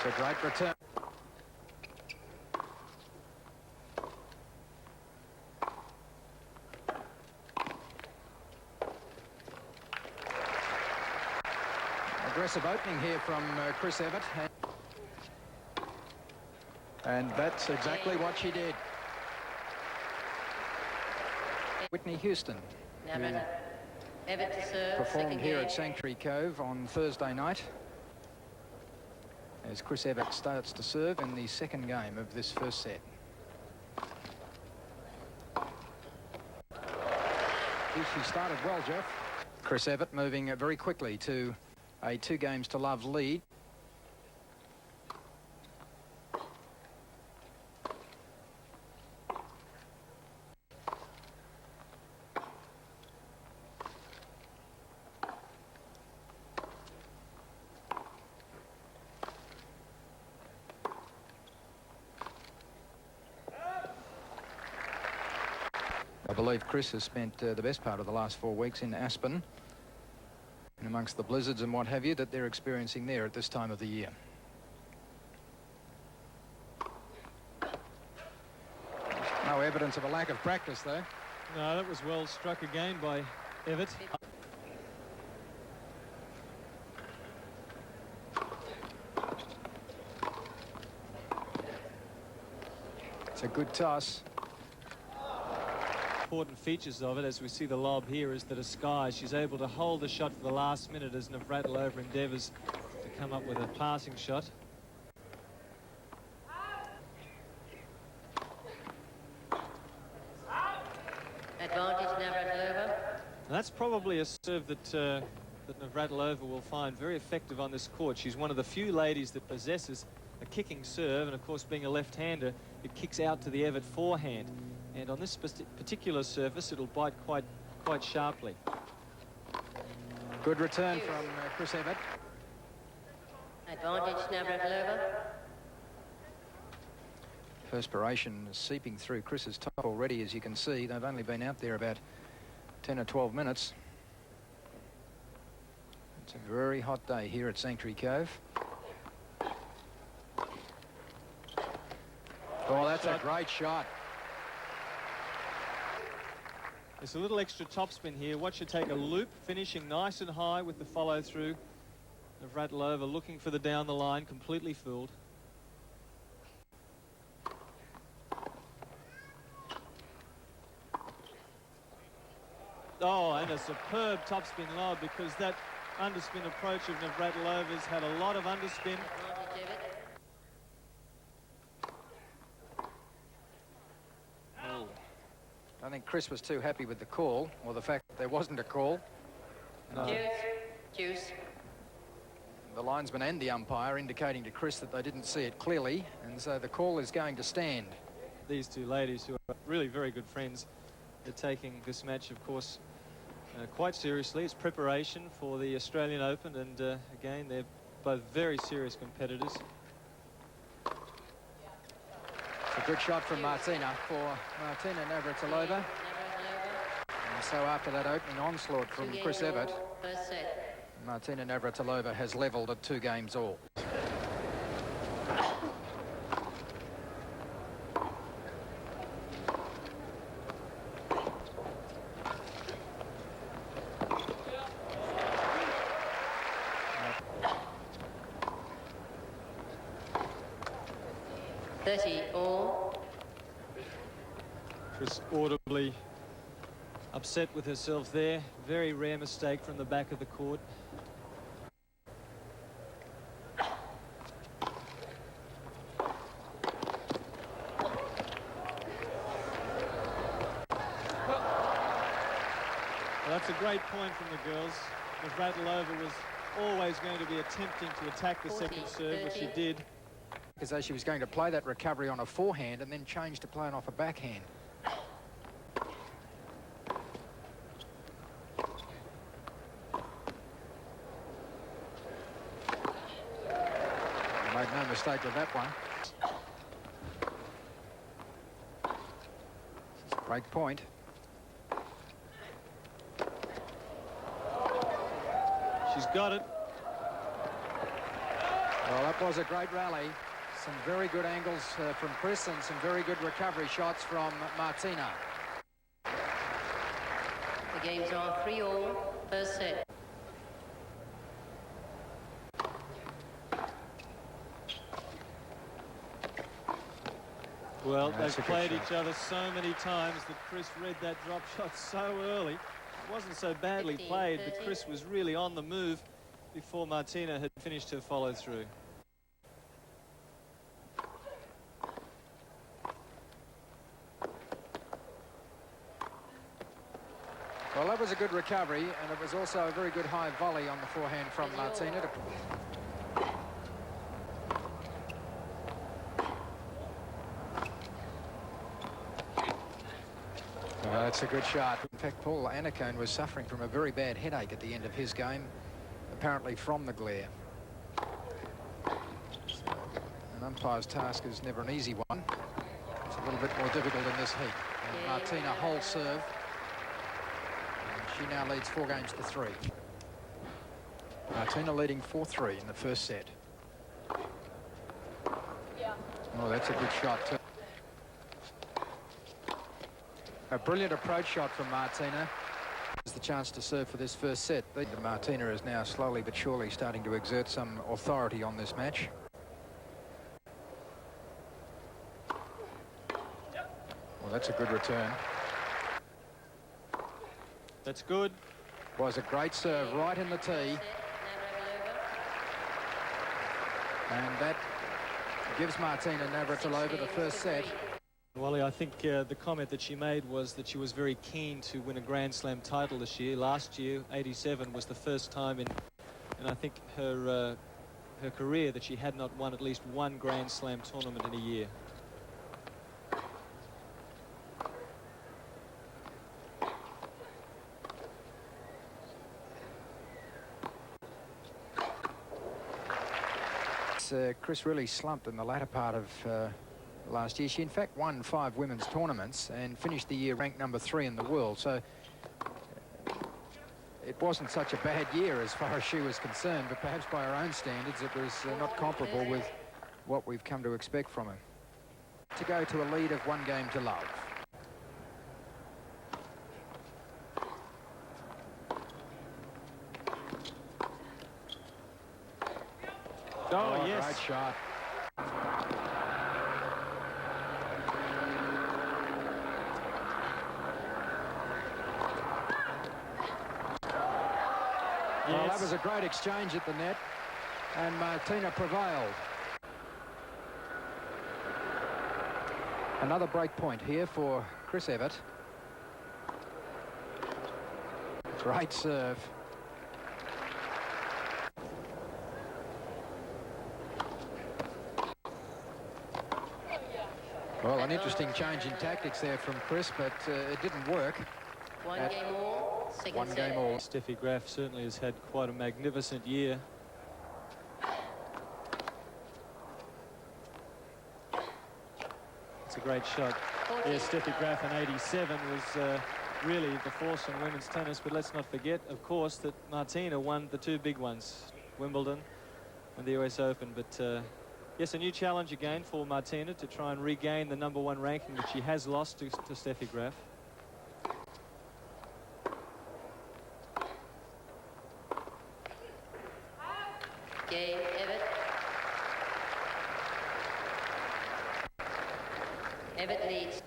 a great return. Aggressive opening here from Chris Evert. And that's exactly what she did. Whitney Houston, who performed here at Sanctuary Cove on Thursday night, as Chris Evert starts to serve in the second game of this first set. She started well, Jeff. Chris Evert moving very quickly to a 2-games-to-love lead. I believe Chris has spent the best part of the last 4 weeks in Aspen, and amongst the blizzards and what have you that they're experiencing there at this time of the year. No evidence of a lack of practice, though. No, that was well struck again by Evert. It's a good toss. Important features of it, as we see the lob here, is that Askai, she's able to hold the shot for the last minute as Navratilova endeavours to come up with a passing shot. Advantage Navratilova. That's probably a serve that that Navratilova will find very effective on this court. She's one of the few ladies that possesses a kicking serve, and of course, being a left-hander, it kicks out to the Evert forehand. And on this particular surface, it'll bite quite sharply. Good return from Chris Evert. Advantage Navratilova. Perspiration seeping through Chris's top already, as you can see. They've only been out there about 10 or 12 minutes. It's a very hot day here at Sanctuary Cove. Oh, that's a great shot. There's a little extra topspin here. Watch her take a loop, finishing nice and high with the follow-through. Navratilova looking for the down the line, completely fooled. Oh, and a superb topspin lob, because that underspin approach of Navratilova's had a lot of underspin. I think Chris was too happy with the call, or the fact that there wasn't a call. Juice. The linesman and the umpire indicating to Chris that they didn't see it clearly, and so the call is going to stand. These two ladies, who are really very good friends, they're taking this match, of course, quite seriously. It's preparation for the Australian Open, and again, they're both very serious competitors. A good shot from Martina for Martina Navratilova. And so after that opening onslaught from Chris Evert, Martina Navratilova has levelled at 2 games all. Chris audibly upset with herself there. Very rare mistake from the back of the court. Well, that's a great point from the girls. Navratilova was always going to be attempting to attack the second serve, which she did. As though she was going to play that recovery on a forehand and then change to playing off a backhand. Made no mistake with that one. This is a great point. She's got it. Well, that was a great rally. Some very good angles from Chris and some very good recovery shots from Martina. The games are 3-all, first set. Well, That's they've a good played shot. each other so many times that Chris read that drop shot so early. It wasn't so badly 15, played, but 30. Chris was really on the move before Martina had finished her follow-through. Well, that was a good recovery, and it was also a very good high volley on the forehand from Martina. That's a good shot. In fact, Paul Annacone was suffering from a very bad headache at the end of his game, apparently from the glare. So, an umpire's task is never an easy one. It's a little bit more difficult in this heat. And Martina whole serve. And she now leads 4-3. Martina leading 4-3 in the first set. Oh, that's a good shot too. A brilliant approach shot from Martina. Is the chance to serve for this first set. Martina is now slowly but surely starting to exert some authority on this match. Well, that's a good return. That's good. Was a great serve right in the tee. And that gives Martina Navratilova the first set. Wally, I think the comment that she made was that she was very keen to win a Grand Slam title this year. Last year, 87, was the first time in I think her career that she had not won at least one Grand Slam tournament in a year. Chris really slumped in the latter part of last year. She in fact won 5 women's tournaments and finished the year ranked number 3 in the world, so it wasn't such a bad year as far as she was concerned, but perhaps by her own standards it was not comparable with what we've come to expect from her. To go to a lead of 1-0. Oh, yes. Great shot. Well, that was a great exchange at the net, and Martina prevailed. Another break point here for Chris Evert. Great serve. Well, an interesting change in tactics there from Chris, but it didn't work. 1 game all, second 1 set. game all. Steffi Graf certainly has had quite a magnificent year. It's a great shot. Yes, Steffi Graf in 87 was really the force in women's tennis, but let's not forget, of course, that Martina won the 2 big ones, Wimbledon and the US Open. But yes, a new challenge again for Martina to try and regain the #1 ranking that she has lost to Steffi Graf. Game, Evert. Evert leads.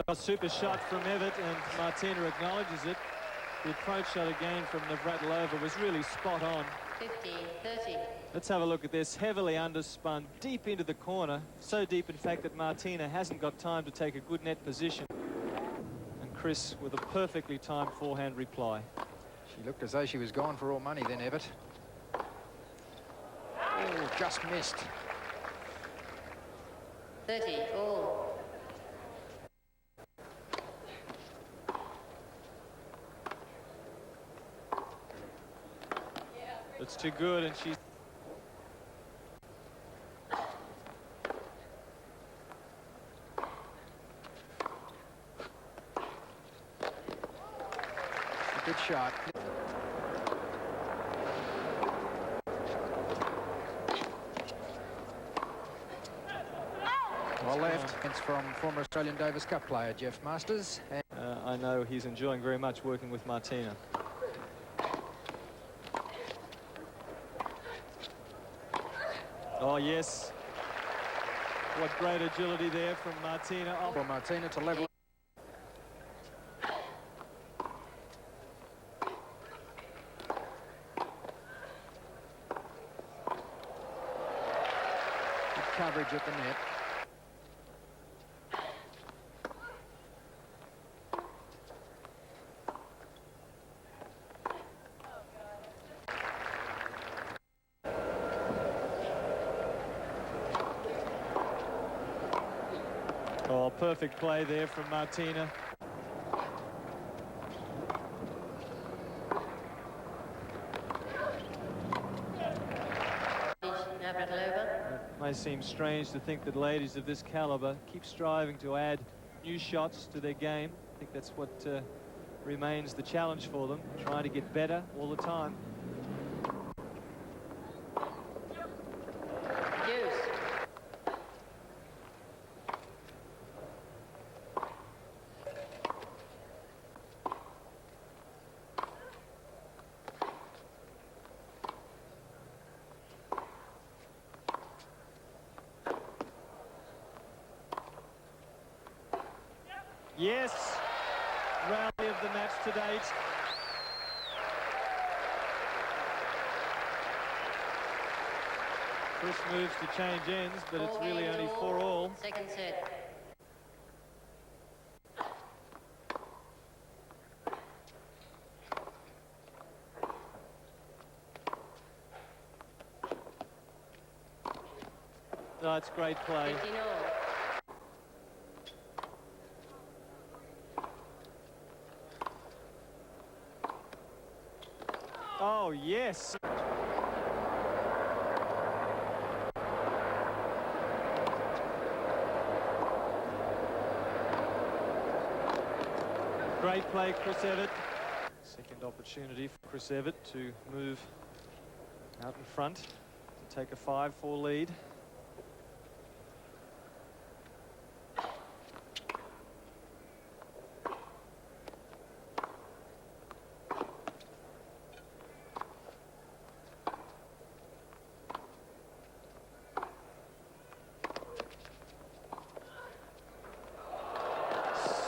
A super shot from Evert, and Martina acknowledges it. The approach shot again from Navratilova was really spot on. 15-30. Let's have a look at this. Heavily underspun, deep into the corner. So deep, in fact, that Martina hasn't got time to take a good net position. And Chris with a perfectly timed forehand reply. She looked as though she was gone for all money then, Evert. Oh, just missed. 30 all. It's too good, and she's... Good shot. It's from former Australian Davis Cup player Jeff Masters. And I know he's enjoying very much working with Martina. Oh, yes. What great agility there from Martina. Oh. for Martina to level. Good coverage at the net. Oh, perfect play there from Martina. Navratilova. It may seem strange to think that ladies of this caliber keep striving to add new shots to their game. I think that's what remains the challenge for them, trying to get better all the time. Yes, rally of the match to date. Chris moves to change ends, but it's really only 4-all. Second set. Oh, it's great play. 15 all. Oh, yes. Great play, Chris Evert. Second opportunity for Chris Evert to move out in front to take a 5-4 lead.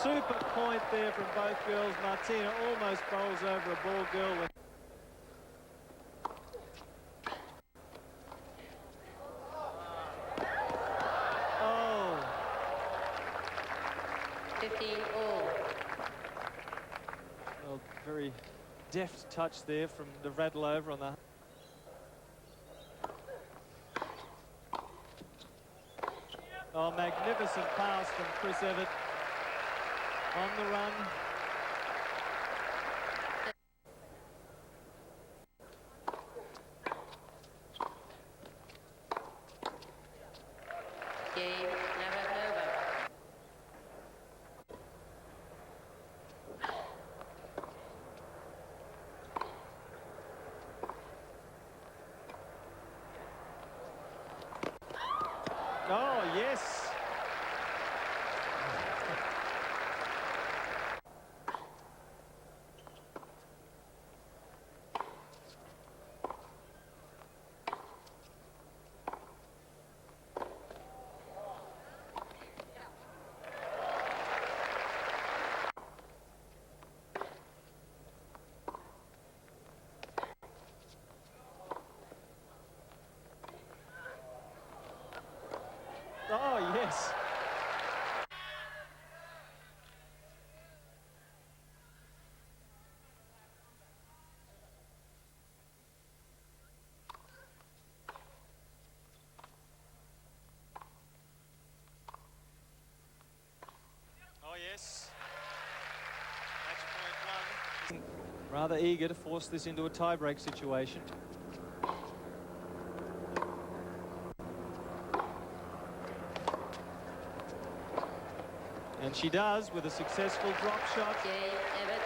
Super point there from both girls. Martina almost bowls over a ball girl. Oh. 15 all. Well, very deft touch there from Navratilova on the... Oh, magnificent pass from Chris Evert. On the run. Game Navratilova. Oh, yes. Oh, yes. Oh, yes. Match point 1. Rather eager to force this into a tie-break situation. And she does with a successful drop shot. Game Evert.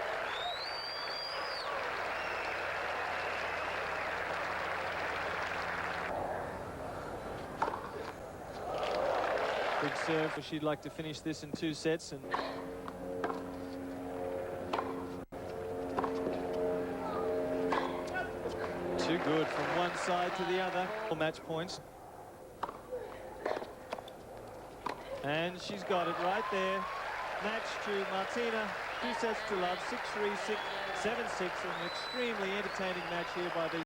Big serve, but she'd like to finish this in 2 sets. And too good from one side to the other. Match points. And she's got it right there. Match to Martina. 2 sets to love. 6-3, 7-6. An extremely entertaining match here by these